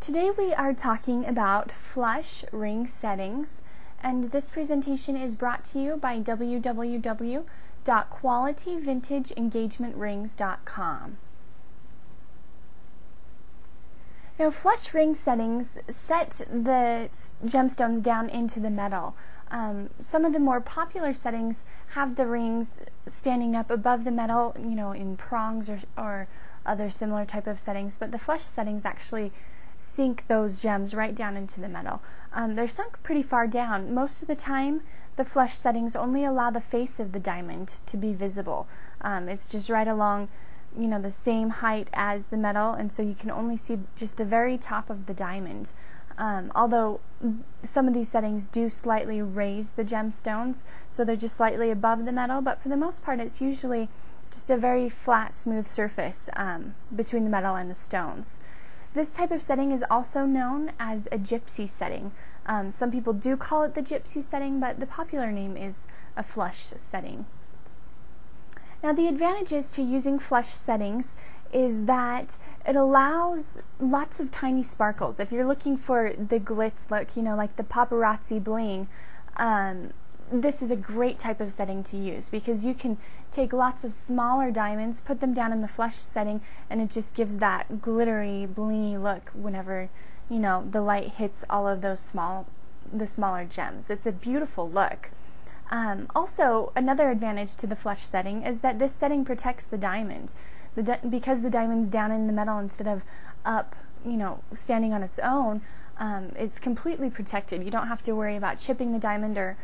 Today we are talking about flush ring settings, and this presentation is brought to you by www.qualityvintageengagement.rings.com. Now, flush ring settings set the gemstones down into the metal. Some of the more popular settings have the rings standing up above the metal, in prongs or other similar type of settings, but the flush settings actually sink those gems right down into the metal. They're sunk pretty far down. Most of the time, the flush settings only allow the face of the diamond to be visible. It's just right along, the same height as the metal, and so you can only see just the very top of the diamond. Although some of these settings do slightly raise the gemstones, so they're just slightly above the metal, but for the most part, it's usually just a very flat, smooth surface between the metal and the stones. This type of setting is also known as a gypsy setting. Some people do call it the gypsy setting, but the popular name is a flush setting. Now, the advantages to using flush settings is that it allows lots of tiny sparkles. If you're looking for the glitz look, like the paparazzi bling, this is a great type of setting to use because you can take lots of smaller diamonds, put them down in the flush setting, and it just gives that glittery, blingy look whenever the light hits all of those smaller gems. It's a beautiful look. Also, another advantage to the flush setting is that this setting protects the diamond. Because the diamond's down in the metal instead of up, standing on its own, it's completely protected. You don't have to worry about chipping the diamond or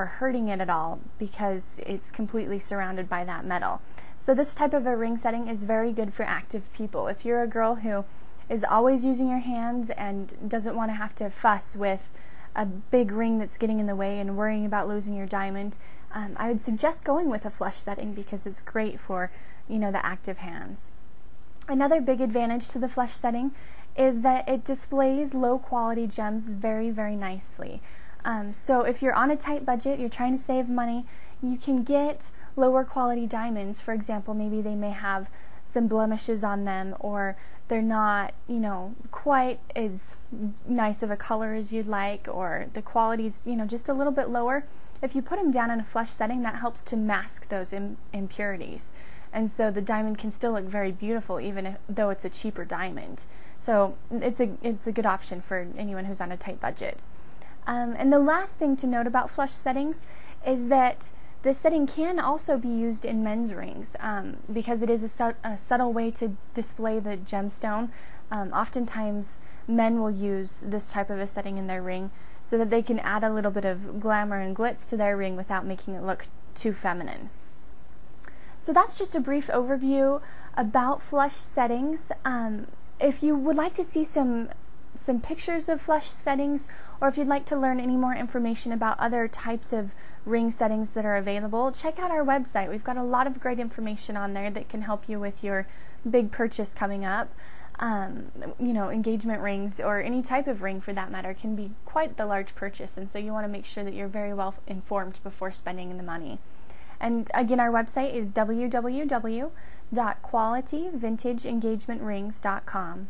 hurting it at all because it's completely surrounded by that metal. So this type of a ring setting is very good for active people. If you're a girl who is always using your hands and doesn't want to have to fuss with a big ring that's getting in the way and worrying about losing your diamond, I would suggest going with a flush setting because it's great for the active hands. Another big advantage to the flush setting is that it displays low quality gems very, very nicely. So if you're on a tight budget, you're trying to save money, you can get lower quality diamonds. For example, maybe they may have some blemishes on them, or they're not, quite as nice of a color as you'd like, or the quality's, just a little bit lower. If you put them down in a flush setting, that helps to mask those impurities. And so the diamond can still look very beautiful even though it's a cheaper diamond. So it's a good option for anyone who's on a tight budget. And the last thing to note about flush settings is that this setting can also be used in men's rings because it is a subtle way to display the gemstone. Oftentimes men will use this type of a setting in their ring so that they can add a little bit of glamour and glitz to their ring without making it look too feminine. So that's just a brief overview about flush settings. If you would like to see some pictures of flush settings, or if you'd like to learn any more information about other types of ring settings that are available, check out our website. We've got a lot of great information on there that can help you with your big purchase coming up. Engagement rings or any type of ring for that matter can be quite the large purchase, and so you want to make sure that you're very well informed before spending the money. And again, our website is www.qualityvintageengagement.rings.com.